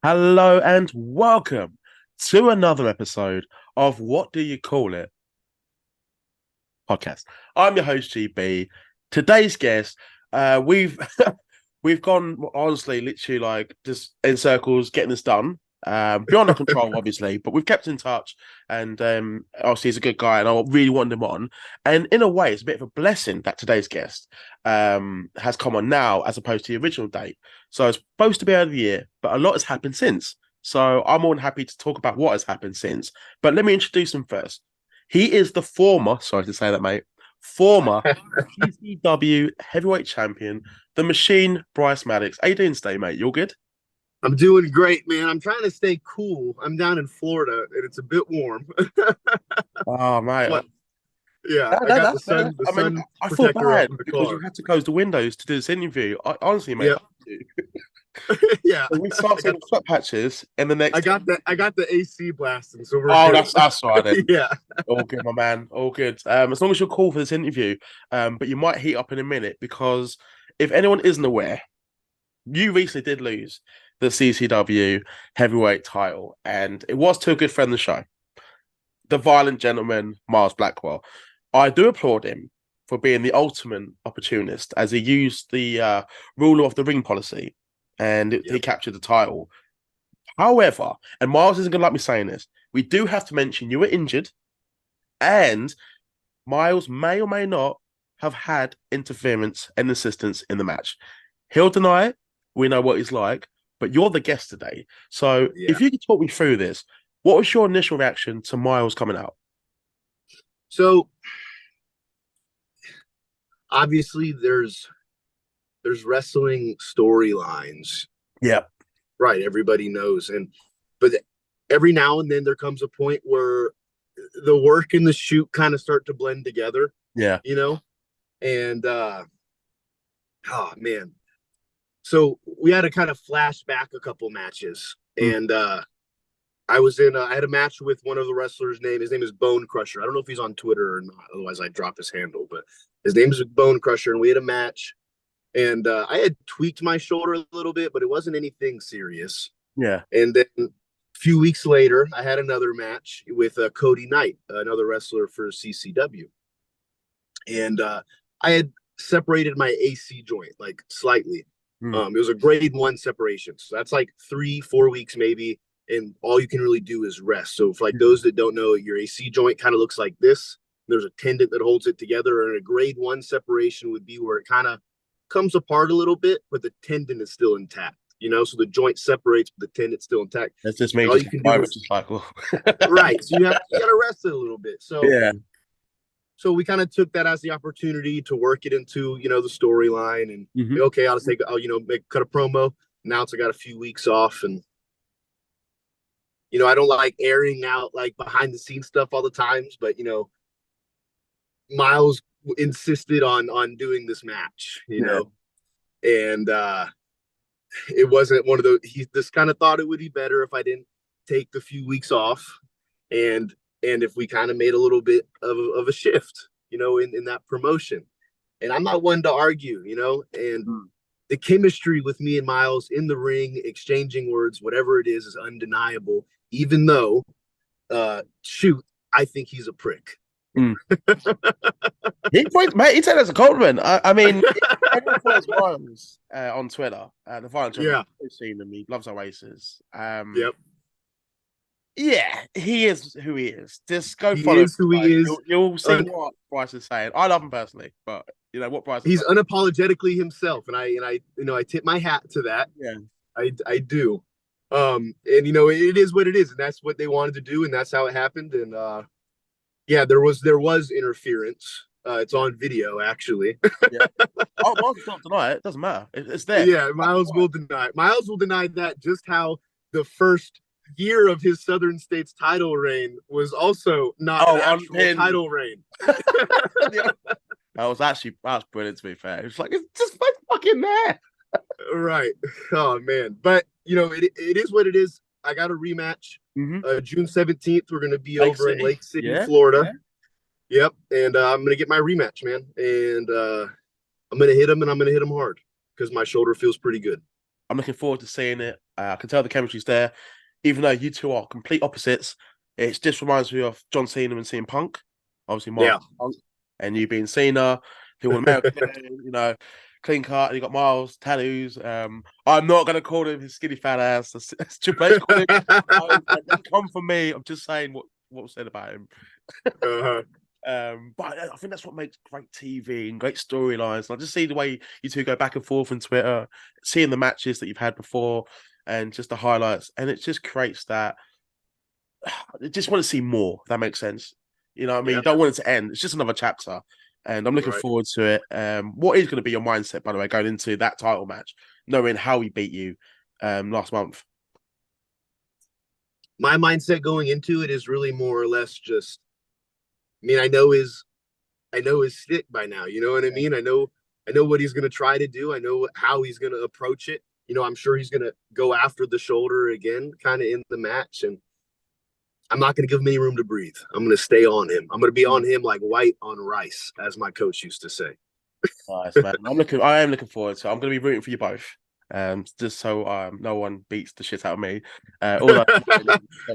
Hello and welcome to another episode of What Do You Call It podcast. I'm your host GB. Today's guest, we've we've gone honestly, literally like just in circles getting this done. Beyond our control, obviously, but we've kept in touch, and obviously he's a good guy, and I really wanted him on. And in a way, it's a bit of a blessing that today's guest has come on now, as opposed to the original date. So it's supposed to be early of the year, but a lot has happened since. So I'm more than happy to talk about what has happened since. But let me introduce him first. He is the former, sorry to say that, mate, former CCW heavyweight champion, the machine, Bryce Maddox. How you doing today, mate? You all good? I'm doing great, man. I'm trying to stay cool. I'm down in Florida and it's a bit warm. Oh, mate. But yeah, I No, got the that's fair. sun the I mean, sun I feel protector up bad in the because you car. had to close the windows to do this interview. Honestly, mate. Yeah. Yeah. We start I seeing got the sweat patches in the I next. got the AC blasting, so we're Oh, good. that's all right then. Yeah. All good, my man. All good. As long as you're cool for this interview, but you might heat up in a minute because if anyone isn't aware, you recently did lose the CCW heavyweight title, and it was to a good friend of the show, the violent gentleman Miles Blackwell. I do applaud him for being the ultimate opportunist as he used the ruler of the ring policy and he Yep. captured the title. However, and Miles isn't going to like me saying this, we do have to mention you were injured and Miles may or may not have had interference and assistance in the match. He'll deny it. We know what he's like, but you're the guest today. So Yeah. if you could talk me through this, what was your initial reaction to Miles coming out? So obviously there's wrestling storylines. Yeah. Right, everybody knows. But every now and then there comes a point where the work and the shoot kind of start to blend together, Yeah. you know? And oh man. So we had to kind of flash back a couple matches. Mm. And I had a match with one of the wrestlers' his name is Bone Crusher. I don't know if he's on Twitter or not, otherwise I'd drop his handle, but his name is Bone Crusher, and we had a match. And I had tweaked my shoulder a little bit, but it wasn't anything serious. Yeah. And then a few weeks later, I had another match with Cody Knight, another wrestler for CCW. And I had separated my AC joint like slightly. Mm. It was a grade one separation. So that's like 3-4 weeks maybe. And all you can really do is rest. So, for like those that don't know, your AC joint kind of looks like this. There's a tendon that holds it together. And a grade one separation would be where it kind of comes apart a little bit, but the tendon is still intact. So the joint separates, but the tendon's still intact. That's just me And all just you can do moment, is just like, oh. right. So you got to rest it a little bit. So Yeah. so we kind of took that as the opportunity to work it into the storyline and Mm-hmm. okay, I'll cut a promo. Now I got a few weeks off, and I don't like airing out like behind the scenes stuff all the times, but Miles insisted on doing this match, Yeah. and it wasn't one of those. He just kind of thought it would be better if I didn't take the few weeks off, and if we kind of made a little bit of a shift, in that promotion. And I'm not one to argue, and Mm. the chemistry with me and Miles in the ring, exchanging words, whatever it is undeniable. Even though, shoot, I think he's a prick. Mm. Mate, he said it as a compliment. I mean, everyone follows Miles on Twitter. The violent gentleman, Yeah. I've seen him. He loves Oasis. Yep. Yeah, he is who he is. Just go He follow him. is who he Like, is. you'll see what Bryce is saying. I love him personally, but you know what Bryce is He's saying. unapologetically himself, and I tip my hat to that. Yeah, I do. And it is what it is, and that's what they wanted to do, and that's how it happened. And yeah, there was interference. It's yeah, on video, actually. yeah. Oh, Miles will not deny it. It doesn't matter. It's there. Yeah, Miles will deny that. Just how the first year of his Southern States title reign was also not an Oh, on actual pin. title reign. That was brilliant. To be fair, it's like it's just like fucking there. Right. Oh man. But it is what it is. I got a rematch. Mm-hmm. June 17th. We're gonna be Lake over in City. Lake City, Yeah, Florida. yeah. Yep. And I'm gonna get my rematch, man. And I'm gonna hit him, and I'm gonna hit him hard because my shoulder feels pretty good. I'm looking forward to seeing it. I can tell the chemistry's there, even though you two are complete opposites. It just reminds me of John Cena and CM Punk, obviously Miles Yeah. Punk, and you being Cena, who an American, clean cut, and you got Miles tattoos. I'm not gonna call him his skinny fat ass. That's Triple H called him. Don't come for me. I'm just saying what was said about him. Uh-huh. But I think that's what makes great TV and great storylines. I just see the way you two go back and forth on Twitter, seeing the matches that you've had before, and just the highlights, and it just creates that. I just want to see more. If that makes sense. You know what I mean? Yeah. You don't want it to end. It's just another chapter, and I'm looking Right. forward to it. What is going to be your mindset, by the way, going into that title match, knowing how he beat you last month? My mindset going into it is really more or less just, I mean, I know his stick by now. You know what I mean? I know what he's going to try to do. I know how he's going to approach it. I'm sure he's going to go after the shoulder again, kind of in the match, and I'm not going to give him any room to breathe. I'm going to stay on him. I'm going to be on him like white on rice, as my coach used to say. Nice, man. I am looking forward to it. I'm going to be rooting for you both. Just so no one beats the shit out of me.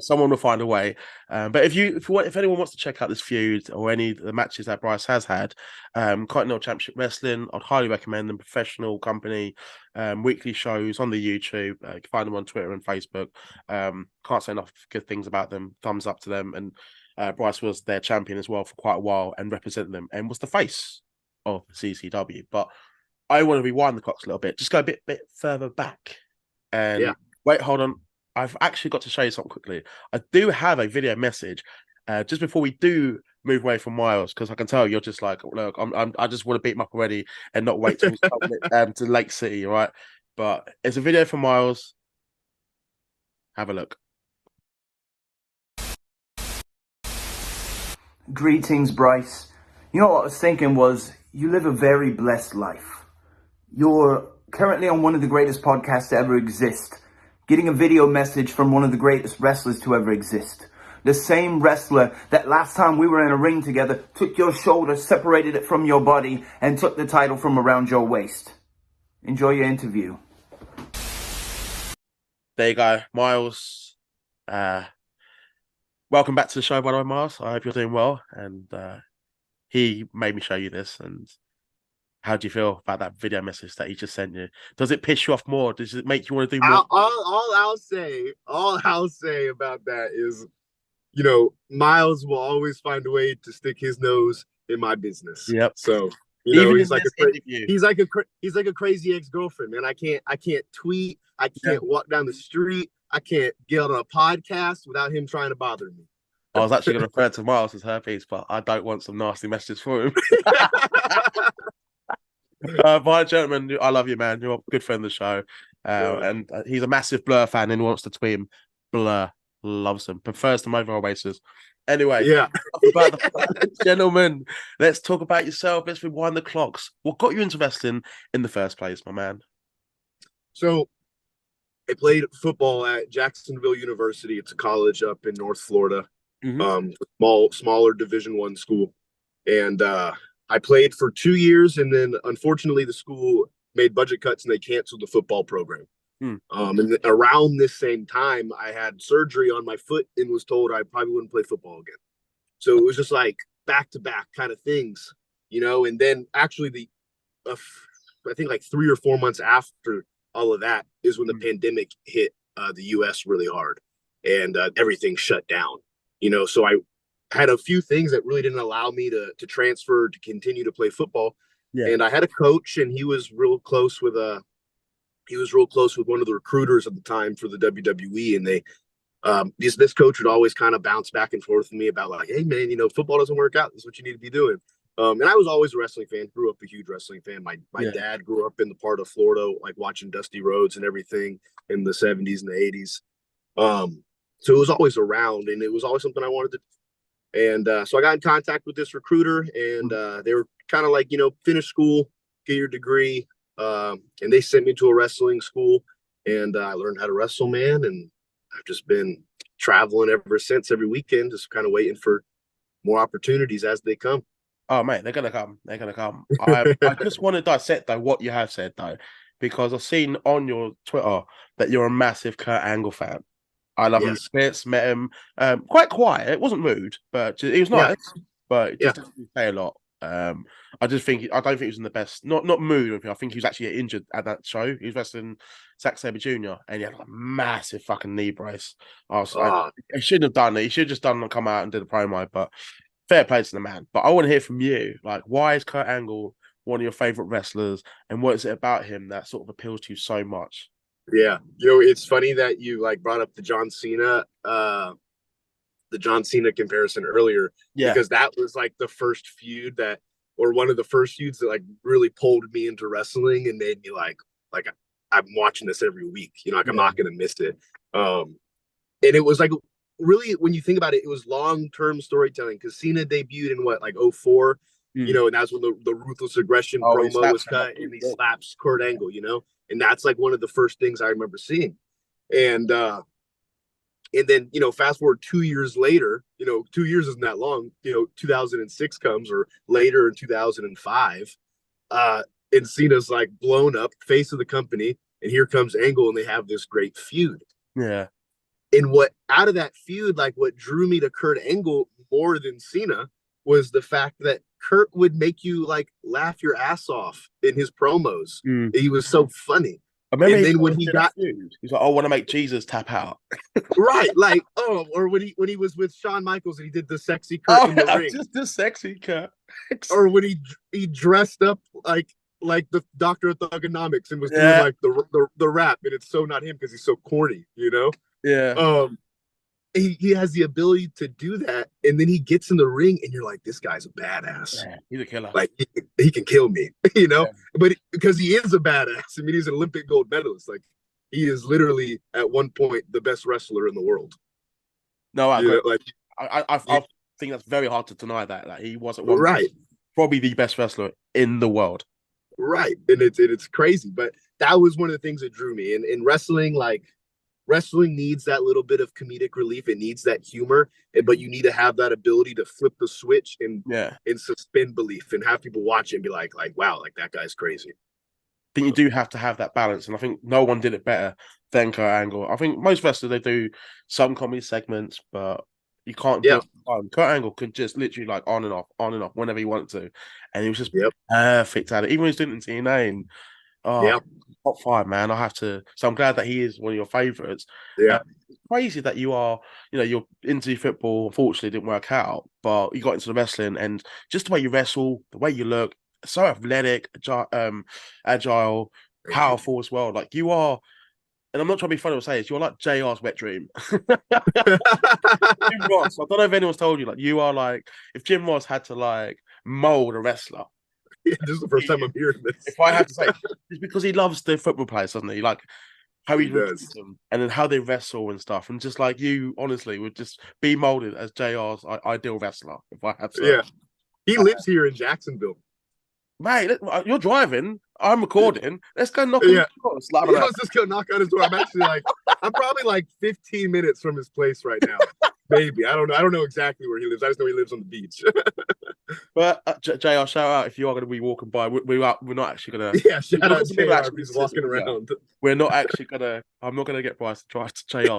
Someone will find a way. But if anyone wants to check out this feud or any of the matches that Bryce has had, Continental Championship Wrestling, I'd highly recommend them. Professional company, weekly shows on the YouTube. You can find them on Twitter and Facebook. Can't say enough good things about them. Thumbs up to them. And Bryce was their champion as well for quite a while and represented them and was the face of CCW. But I want to rewind the clocks a little bit, just go a bit further back. And wait, hold on. I've actually got to show you something quickly. I do have a video message just before we do move away from Miles, because I can tell you're just like, look, I just want to beat him up already and not wait till we come to Lake City, right? But it's a video for Miles. Have a look. Greetings, Bryce. You know what I was thinking was, you live a very blessed life. You're currently on one of the greatest podcasts to ever exist, getting a video message from one of the greatest wrestlers to ever exist. The same wrestler that last time we were in a ring together took your shoulder, separated it from your body, and took the title from around your waist. Enjoy your interview. There you go, Miles. Welcome back to the show, by the way, Miles. I hope you're doing well. And he made me show you this. And how do you feel about that video message that he just sent you? Does it piss you off more? Does it make you want to do more? All I'll say about that is, Miles will always find a way to stick his nose in my business. Yep. So Even he's like a crazy ex-girlfriend, man. I can't tweet. I can't walk down the street. I can't get on a podcast without him trying to bother me. I was actually going to refer to Miles as herpes, but I don't want some nasty messages for him. Bye, gentlemen. I love you, man. You're a good friend of the show. And he's a massive Blur fan and wants to tweet him. Blur loves them, prefers them over Oasis. Anyway, gentlemen, let's talk about yourself. Let's rewind the clocks. What got you into wrestling in the first place, my man? So I played football at Jacksonville University. It's a college up in North Florida, smaller Division I school. And I played for 2 years, and then unfortunately the school made budget cuts and they canceled the football program. And around this same time, I had surgery on my foot and was told I probably wouldn't play football again. So it was just like back-to-back kind of things, and then actually I think like 3 or 4 months after all of that is when the pandemic hit the U.S. really hard and everything shut down, so I had a few things that really didn't allow me to transfer to continue to play football. Yeah. And I had a coach, and he was real close with one of the recruiters at the time for the WWE. And they this coach would always kind of bounce back and forth with me about like, hey man, football doesn't work out. This is what you need to be doing. And I was always a wrestling fan, grew up a huge wrestling fan. My dad grew up in the part of Florida, like watching Dusty Rhodes and everything in the 70s and the 80s. So it was always around, and it was always something I wanted to do. And so I got in contact with this recruiter, and they were kind of like, finish school, get your degree. And they sent me to a wrestling school, and I learned how to wrestle, man. And I've just been traveling ever since, every weekend, just kind of waiting for more opportunities as they come. Oh, mate, they're going to come. They're going to come. I just want to dissect, though, what you have said, though. because I've seen on your Twitter that you're a massive Kurt Angle fan. I love him. Yes. Bits, met him. Quite quiet. It wasn't rude, but he was Yeah. nice. But it Yeah. just doesn't say a lot. I just think I don't think he was in the best, not mood or anything. I think he was actually injured at that show. He was wrestling Zack Sabre Jr. and he had a massive fucking knee brace. He shouldn't have done it. He should have just come out and did a promo. But fair play to the man. But I want to hear from you. Like, why is Kurt Angle one of your favorite wrestlers, and what is it about him that sort of appeals to you so much? Yeah, it's funny that you like brought up the John Cena comparison earlier, because that was like the first feud that, or one of the first feuds that like really pulled me into wrestling and made me like I'm watching this every week, like I'm not gonna miss it. And it was like, really, when you think about it, it was long-term storytelling, because Cena debuted in what, like 04, and that's when the Ruthless Aggression promo was cut, and he slaps Kurt Angle, and that's like one of the first things I remember seeing. And then, fast forward 2 years later, 2 years isn't that long, 2006 comes, or later in 2005, and Cena's like blown up, face of the company, and here comes Angle, and they have this great feud. Yeah. And what out of that feud, like what drew me to Kurt Angle more than Cena, was the fact that Kurt would make you like laugh your ass off in his promos. He was so funny. I remember, and then when he got, he's like, "I want to make Jesus tap out." Right, like, or when he was with Shawn Michaels and he did the sexy Kurt in the ring, just the sexy Kurt. Or when he dressed up like the Doctor of Thugonomics and was doing like the rap, and it's so not him because he's so corny, Yeah. He has the ability to do that, and then he gets in the ring, and you're like, this guy's a badass. Yeah, he's a killer. Like he can kill me, But because he is a badass, I mean, he's an Olympic gold medalist. Like, he is literally at one point the best wrestler in the world. No, I think that's very hard to deny that. Like, he was at one point probably the best wrestler in the world. Right, and it's crazy, but that was one of the things that drew me. And in wrestling, like, wrestling needs that little bit of comedic relief. It needs that humor, but you need to have that ability to flip the switch and suspend belief and have people watch it and be like, wow, like that guy's crazy. I think you do have to have that balance, and I think no one did it better than Kurt Angle. I think most wrestlers, they do some comedy segments, but you can't do it. Kurt Angle could just literally like on and off whenever he wanted to, and he was just perfect at it. Even when he's doing it in TNA, and top 5, man. I have to. So I'm glad that he is one of your favorites. Yeah, it's crazy that you are. You're into football. Unfortunately, it didn't work out, but you got into the wrestling, and just the way you wrestle, the way you look, so athletic, agile, powerful as well. Like, you are. And I'm not trying to be funny or say this, you're like JR's wet dream. Jim Ross, I don't know if anyone's told you, like, you are like, if Jim Ross had to like mold a wrestler. Yeah, this is the first time I'm hearing this. If I have to say, it's because he loves the football players, doesn't he? Like how he recruits them, and then how they wrestle and stuff. And just like, you honestly would just be molded as JR's ideal wrestler, if I had to. Yeah. He lives here in Jacksonville. Mate, you're driving. I'm recording. Let's go knock on his door. Let's just go knock on his door. I'm actually I'm probably like 15 minutes from his place right now. Maybe. I don't know. I don't know exactly where he lives. I just know he lives on the beach. But JR, shout out if you are going to be walking by. We're not actually going to. Yeah, shout out JR if he's walking around. We're not actually going to. I'm not going to get Bryce to try to JR.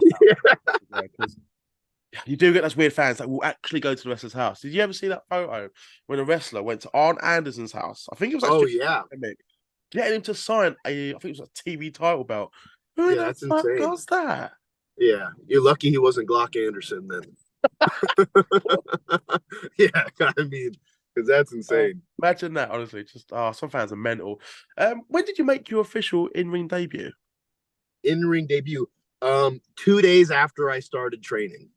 You do get those weird fans that will actually go to the wrestler's house. Did you ever see that photo when a wrestler went to Arn Anderson's house? I think it was actually getting him to sign I think it was a TV title belt. Who the fuck does that? Yeah, you're lucky he wasn't Glock Anderson then. Yeah, I mean, because that's insane. Imagine that, honestly. Just some fans are mental. When did you make your official in-ring debut? In-ring debut, 2 days after I started training.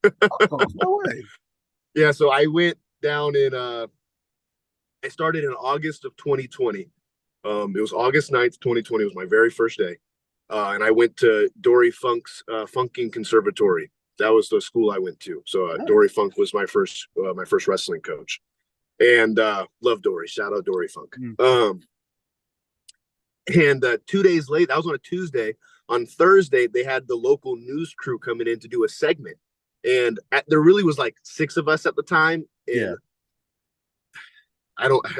No way. Yeah, so I went down in I started in August of 2020. It was August 9th, 2020 was my very first day. And I went to Dory Funk's Funking Conservatory. That was the school I went to. So Dory Funk was my first wrestling coach. And love Dory. Shout out Dory Funk. And 2 days later, that was on a Tuesday. On Thursday, they had the local news crew coming in to do a segment. And there really was like 6 of us at the time. And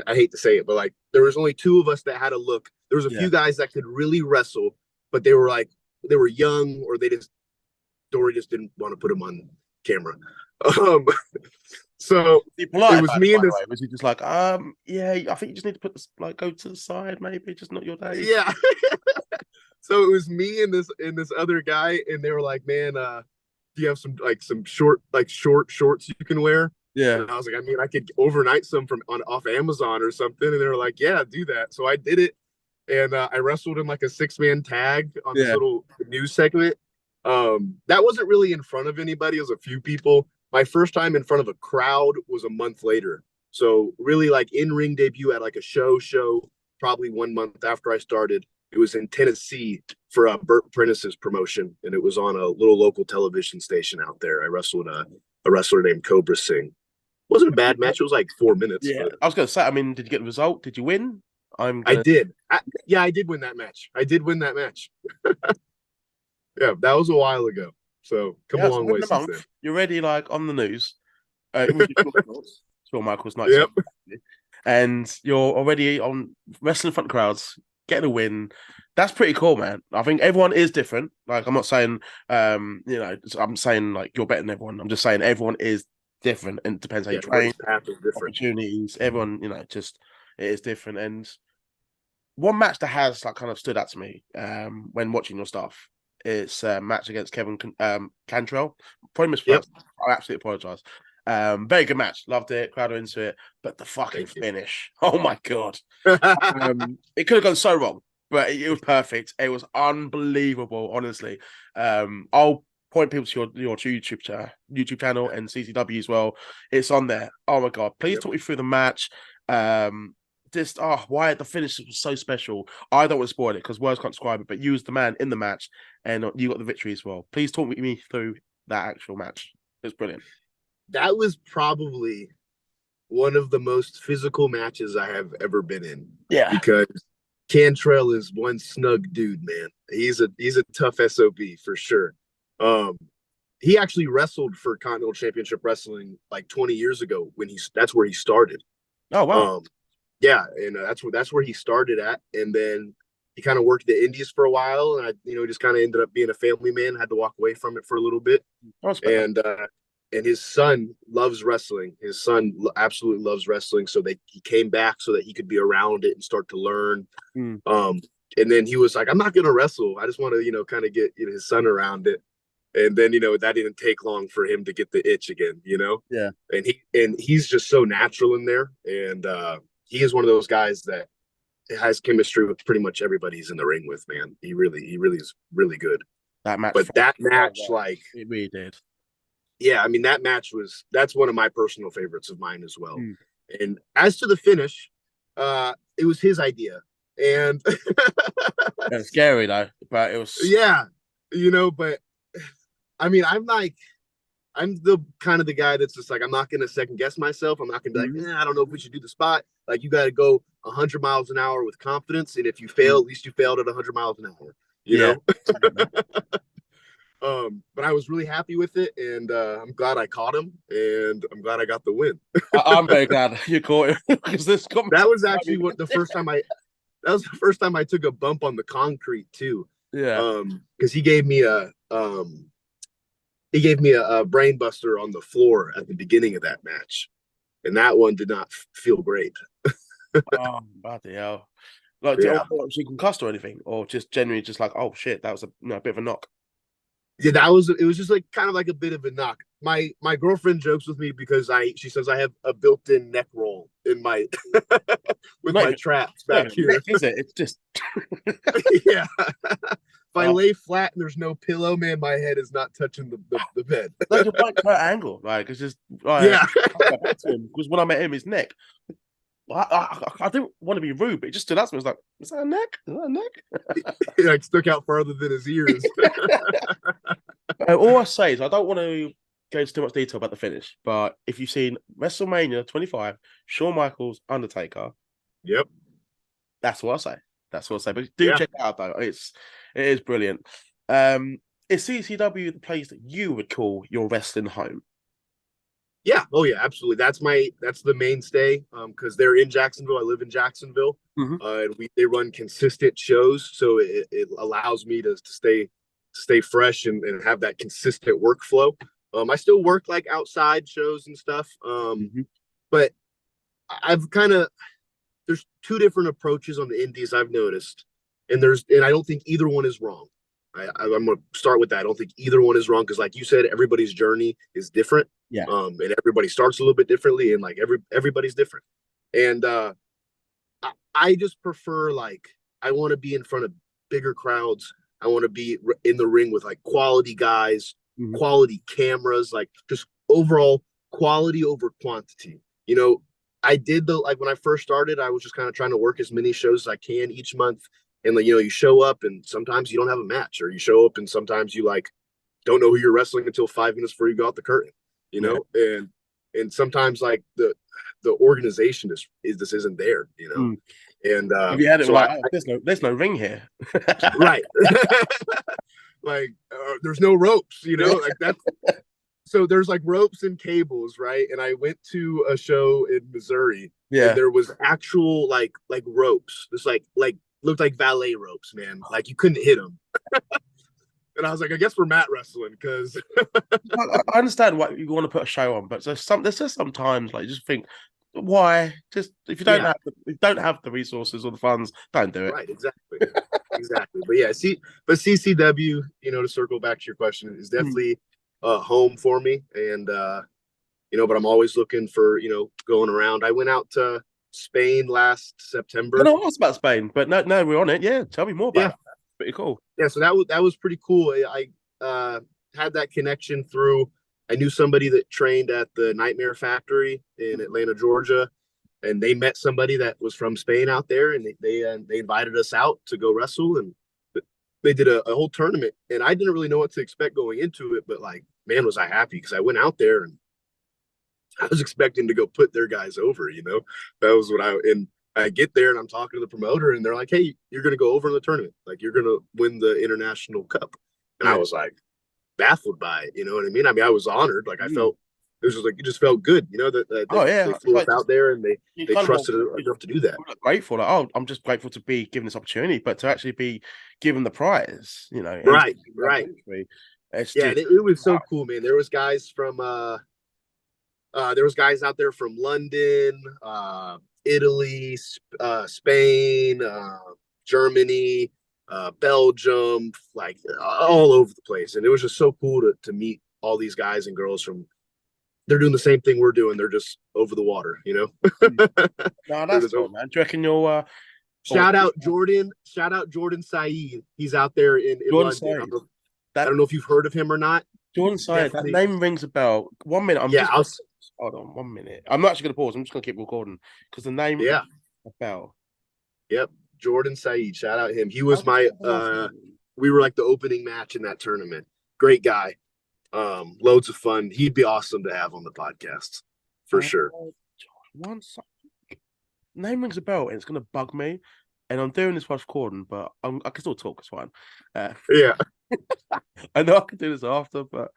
I hate to say it, but like there was only 2 of us that had a look There was a few guys that could really wrestle, but they were young, or Dory just didn't want to put them on camera. So it was me and this. Was he just like, yeah, I think you just need to put this, like, go to the side, maybe, just not your day. Yeah. So it was me and this other guy, and they were like, man, do you have some short shorts you can wear? Yeah. And I was like, I mean, I could overnight some off Amazon or something. And they were like, yeah, do that. So I did it. And I wrestled in like a 6-man tag on this little news segment. That wasn't really in front of anybody. It was a few people. My first time in front of a crowd was a month later. So really, like, in-ring debut at like a show, probably 1 month after I started. It was in Tennessee for Burt Prentice's promotion, and it was on a little local television station out there. I wrestled a wrestler named Cobra Singh. Wasn't a bad match. It was like 4 minutes. Yeah, I was going to say, I mean, did you get the result? Did you win? I did. I did win that match. Yeah, that was a while ago. So come a long way since then. You're already like on the news. Shawn Michaels night. Yep. And you're already on wrestling in front of crowds, getting a win. That's pretty cool, man. I think everyone is different. Like, I'm not saying, I'm saying like you're better than everyone. I'm just saying everyone is different, and it depends how you train. Path is different. Opportunities. Everyone, just it is different. And one match that has like kind of stood out to me when watching your stuff. It's a match against Kevin Cantrell. Probably mispronounced. Yep. I absolutely apologize. Very good match. Loved it. Crowd are into it. But the fucking finish. Oh my God. It could have gone so wrong, but it was perfect. It was unbelievable, honestly. I'll point people to your YouTube channel and CCW as well. It's on there. Oh my God. Please talk me through the match. Why the finish was so special. I don't want to spoil it because words can't describe it, but you was the man in the match and you got the victory as well. Please talk me through that actual match. It was brilliant. That was probably one of the most physical matches I have ever been in. Yeah. Because Cantrell is one snug dude, man. He's a tough SOB for sure. He actually wrestled for Continental Championship Wrestling like 20 years ago that's where he started. Oh, wow. Yeah, and that's where he started at, and then he kind of worked the Indies for a while, and I just kind of ended up being a family man. Had to walk away from it for a little bit, and his son loves wrestling. His son absolutely loves wrestling, so he came back so that he could be around it and start to learn. And then he was like, "I'm not gonna wrestle. I just want to kind of get his son around it." And then that didn't take long for him to get the itch again. Yeah. And he's just so natural in there, and he is one of those guys that has chemistry with pretty much everybody he's in the ring with, man. He really is really good. That match, like, it really did. Yeah, I mean, that's one of my personal favorites of mine as well. And as to the finish, it was his idea, and it was scary though, but it was but I mean, I'm the kind of the guy that's just like, I'm not going to second guess myself. I'm not going to be like, I don't know if we should do the spot. Like, you got to go 100 miles an hour with confidence. And if you fail, at least you failed at 100 miles an hour, you know? But I was really happy with it. And I'm glad I caught him. And I'm glad I got the win. I'm very glad you caught him. That was actually the first time I took a bump on the concrete too. Yeah. Because he gave me a brain buster on the floor at the beginning of that match, and that one did not feel great. Oh, bloody hell! Like, was he concussed or anything, or just genuinely just like, oh shit, that was a bit of a knock? Yeah, it was just like kind of like a bit of a knock. My girlfriend jokes with me because she says I have a built-in neck roll in my with my traps back here. Neck, is it? It's just yeah. If I lay flat and there's no pillow, man, my head is not touching the bed. Like a right angle, like it's just because when I met him, his neck. I didn't want to be rude, but it just stood out to me. I was like, "Is that a neck? Is that a neck?" He like stuck out farther than his ears. All I say is I don't want to go into too much detail about the finish, but if you've seen WrestleMania 25, Shawn Michaels, Undertaker, yep, that's what I say. That's what I say. But do check it out though. It is brilliant. Is CCW the place that you would call your wrestling home? Yeah. Oh yeah, absolutely. That's the mainstay. Because they're in Jacksonville. I live in Jacksonville. Hmm. And they run consistent shows, so it allows me to stay fresh and have that consistent workflow. I still work like outside shows and stuff. Hmm. But I've kind of there's two different approaches on the indies I've noticed, and I don't think either one is wrong. I'm going to start with that. I don't think either one is wrong because, like you said, everybody's journey is different, Yeah. and everybody starts a little bit differently, and like everybody's different. And I just prefer like I want to be in front of bigger crowds. I want to be in the ring with like quality guys, Hmm. quality cameras, like just overall quality over quantity. You know, I did the like when I first started, I was just kind of trying to work as many shows as I can each month. And like, you show up and sometimes you don't have a match, or you show up and sometimes you like don't know who you're wrestling until 5 minutes before you go out the curtain, Yeah. and sometimes like the organization is this isn't there, Mm. and If you had it so like, oh, there's no ring here. right, like there's no ropes, like that. So there's like ropes and cables, right? And I went to a show in Missouri, and Yeah. there was actual like ropes. It's like looked like valet ropes, man. Like you couldn't hit them. And I was like, I guess we're mat wrestling because I understand why you want to put a show on, but there's just sometimes like you just think, why? Just if you don't yeah, if you don't have the resources or the funds, don't do it. right, exactly, exactly. But yeah, but CCW, to circle back to your question, is Hmm. definitely home for me, and but I'm always looking for going around. I went out to Spain last I September. know asked about Spain, but no, we're on it. Yeah, tell me more about Yeah, that. Pretty cool. yeah. So that was pretty cool. I had that connection through. I knew somebody that trained at the Nightmare Factory in Atlanta, Georgia, and they met somebody that was from Spain out there, and they invited us out to go wrestle, and they did a whole tournament, and I didn't really know what to expect going into it, but like, man, was I happy because I went out there and I was expecting to go put their guys over. That was what and I get there and I'm talking to the promoter, and they're like, "Hey, you're going to go over in the tournament, like you're going to win the international cup," and I Yeah. was like baffled by it. You know what I mean? I mean, I was honored. Like I Mm. felt it was just like it just felt good. That Oh yeah, they it's flew us like out there and you they kind of trusted enough to do that. grateful. Like, oh, I'm just grateful to be given this opportunity, but to actually be given the prize, in Right, another right. country, it's Yeah, just and it was wow. so cool, man. There was guys out there from London, Italy, Spain, Germany, Belgium, like all over the place. And it was just so cool to meet all these guys and girls from. They're doing the same thing we're doing. They're just over the water. No, They're that's just cool, over. man. Do you reckon you'll oh, Shout out Jordan. Shout out Jordan Saeed. He's out there in Jordan London. Syed? I That don't know if you've heard of him or not. Jordan Syed, that Definitely. name rings a bell. 1 minute, Yeah. hold on 1 minute. I'm not actually gonna pause. I'm just gonna keep recording because the name Yeah. a bell. Yep. Jordan Saeed. Shout out him. He How was do you my spell the last name? we were like the opening match in that tournament. Great guy. Loads of fun. He'd be awesome to have on the podcast for sure. One sec- Name rings a bell and it's gonna bug me. And I'm doing this while recording, but I can still talk. It's fine. Yeah. I know I can do this after, but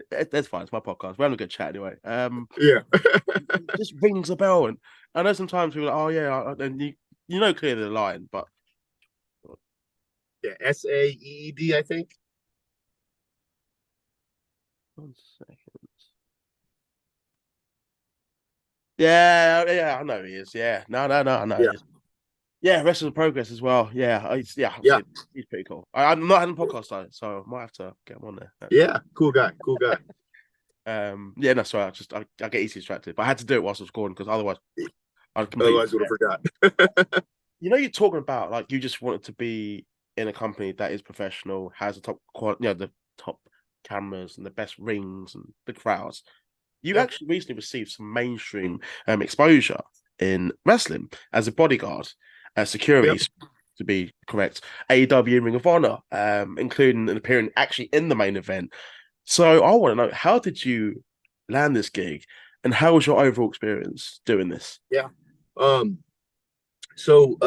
that's fine. It's my podcast. We're having a good chat anyway. Yeah. It just rings a bell, and I know sometimes people are like, oh yeah, and you know clearly the line, but Yeah. Saeed, I think. 1 second. Yeah, I know he is. Yeah, no, I know he Yeah. is. Yeah, Wrestlers of Progress as well. Yeah, Yeah. he's pretty cool. I'm not having a podcast though, so I might have to get him on there. Actually. Yeah. Cool guy. Cool guy. Yeah, no, sorry, I get easily distracted, but I had to do it whilst I was recording because otherwise I'd completely. Otherwise, would have forgot. You're talking about like you just wanted to be in a company that is professional, has the top quality, the top cameras and the best rings and the crowds. You Yeah. actually recently received some mainstream exposure in wrestling as a bodyguard, security, Yep. to be correct, AEW and Ring of Honor, including an appearance actually in the main event. So I want to know, how did you land this gig, and how was your overall experience doing this? Yeah. So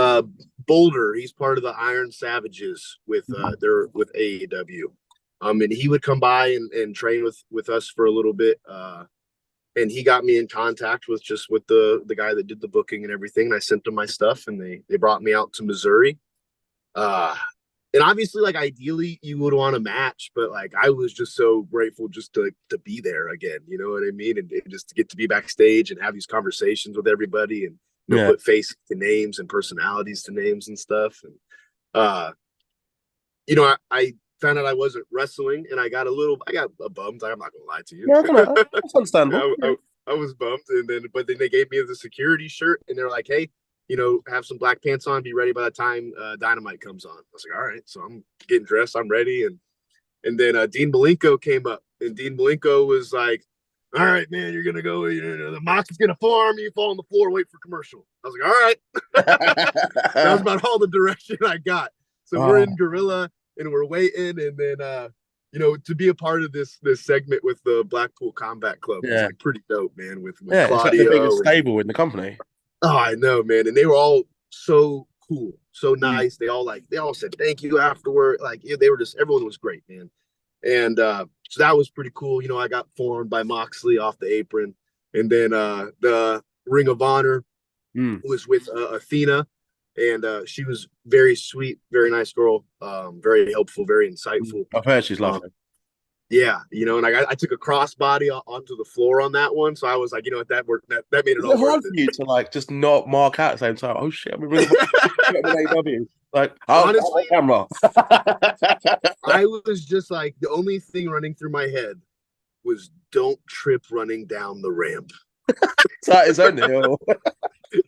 Boulder, he's part of the Iron Savages with with AEW. And he would come by and train with us for a little bit. and he got me in contact with the guy that did the booking and everything. And I sent them my stuff, and they brought me out to Missouri. And obviously, like, ideally you would want a match, but like, I was just so grateful just to be there again. You know what I mean? And just to get to be backstage and have these conversations with everybody, and put faces to names and personalities to names and stuff. And I found out I wasn't wrestling, and I got bummed. I'm not gonna lie to you. Yeah, that's understandable. I was bummed, but then they gave me the security shirt, and they're like, "Hey, have some black pants on. Be ready by the time Dynamite comes on." I was like, "All right." So I'm getting dressed. I'm ready, and then Dean Malenko came up, and Dean Malenko was like, "All right, man, you're gonna go. The Mox is gonna forearm you, fall on the floor, wait for commercial." I was like, "All right." That was about all the direction I got. So we're in Gorilla, and we're waiting, and then to be a part of this segment with the Blackpool Combat Club was like pretty dope, man. With Claudio, it's like the biggest stable in the company. Oh, I know, man. And they were all so cool, so nice. They all said thank you afterward. Like, they were everyone was great, man. And so that was pretty cool. I got formed by Moxley off the apron, and then the Ring of Honor was with Athena, and she was very sweet, very nice girl, very helpful, very insightful. I've heard she's lovely. Yeah, and I took a crossbody onto the floor on that one, so I was like, that worked. That made it all worth hard for you to like just not mark out at the same time. Oh shit, I'm in AEW. Like, honestly, camera. I was just like, the only thing running through my head was, don't trip running down the ramp. That is only.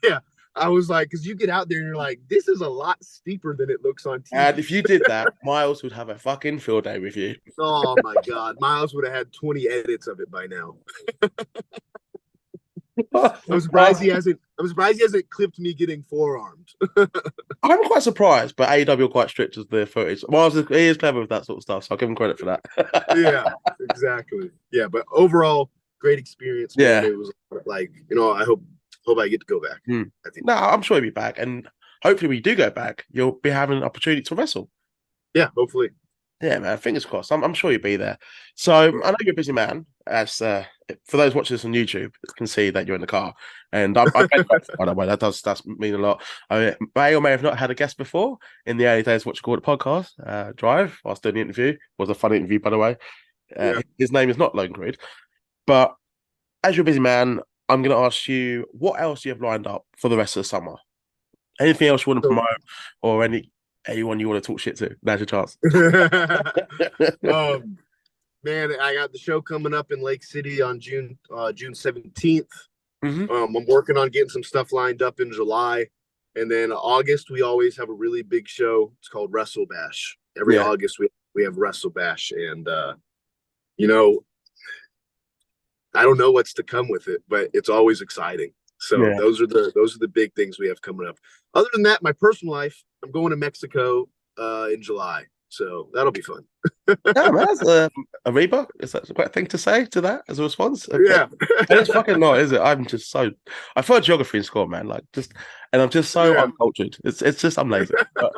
Yeah. I was like, because you get out there and you're like, this is a lot steeper than it looks on TV. And if you did that, Miles would have a fucking field day with you. Oh my God. Miles would have had 20 edits of it by now. I'm surprised he hasn't clipped me getting forearmed. I'm quite surprised, but AEW are quite strict with their footage. Miles he is clever with that sort of stuff, so I'll give him credit for that. Yeah, exactly. Yeah, but overall, great experience. Man. Yeah. It was like, I hope I get to go back. I think. No, I'm sure you'll be back, and hopefully, when you do go back, you'll be having an opportunity to wrestle. Yeah, hopefully. Yeah, man. Fingers crossed. I'm sure you'll be there. So I know you're a busy man. As for those watching this on YouTube, you can see that you're in the car, and I by the way, that does mean a lot. I may or may have not had a guest before in the early days. What you call it, podcast Drive. I was doing the interview. It was a fun interview, by the way. His name is not Logan Creed, but as you're a busy man, I'm going to ask you, what else do you have lined up for the rest of the summer? Anything else you want to promote, or anyone you want to talk shit to? Now's your chance. Man, I got the show coming up in Lake City on June 17th. Mm-hmm. I'm working on getting some stuff lined up in July. And then August, we always have a really big show. It's called Wrestle Bash. Every August, we have Wrestle Bash. And, I don't know what's to come with it, but it's always exciting. So those are the big things we have coming up. Other than that, my personal life, I'm going to Mexico in July. So that'll be fun. Yeah, man, that's a Reba. Is that the correct thing to say to that as a response? Yeah. And it's fucking not, is it? I thought geography in school, man. And I'm just so uncultured. It's just I'm lazy. But,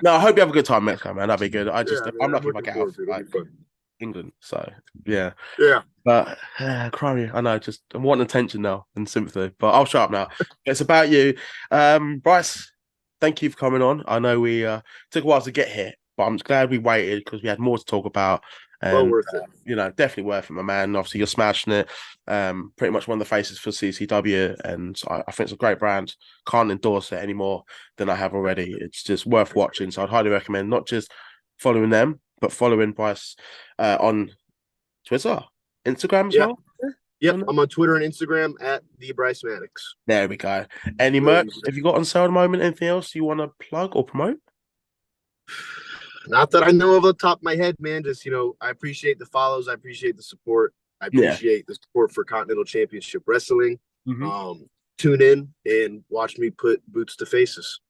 no, I hope you have a good time in Mexico, man. That'd be good. I'm lucky if I get out of England. So yeah. But crying, I know. Just I'm wanting attention now and sympathy. But I'll shut up now. It's about you, Bryce. Thank you for coming on. I know we took a while to get here, but I'm glad we waited because we had more to talk about. And, well worth it. Definitely worth it, my man. Obviously, you're smashing it. Pretty much one of the faces for CCW, and I think it's a great brand. Can't endorse it any more than I have already. It's just worth watching. So I'd highly recommend not just following them, but following Bryce on Twitter, Instagram as well. Yep, I'm on Twitter and Instagram at the BRYCE MADDOX. There we go. Any merch have you got on sale at the moment? Anything else you want to plug or promote? Not that I know of the top of my head, man. Just, I appreciate the follows. I appreciate the support. I appreciate the support for Continental Championship Wrestling. Mm-hmm. Tune in and watch me put boots to faces.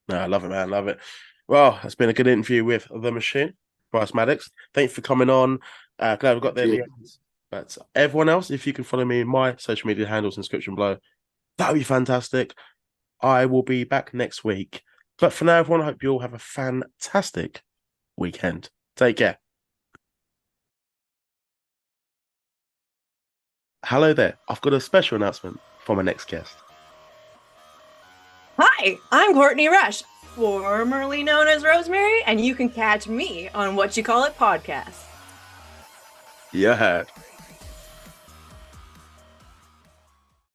No, I love it, man. Love it. Well, it's been a good interview with the machine, BRYCE MADDOX. Thank you for coming on. Glad we got there. But everyone else, if you can follow me in my social media handles in the description below, that would be fantastic. I will be back next week. But for now, everyone, I hope you all have a fantastic weekend. Take care. Hello there. I've got a special announcement for my next guest. Hi, I'm Courtney Rush, formerly known as Rosemary, and you can catch me on What You Call It podcast. You heard.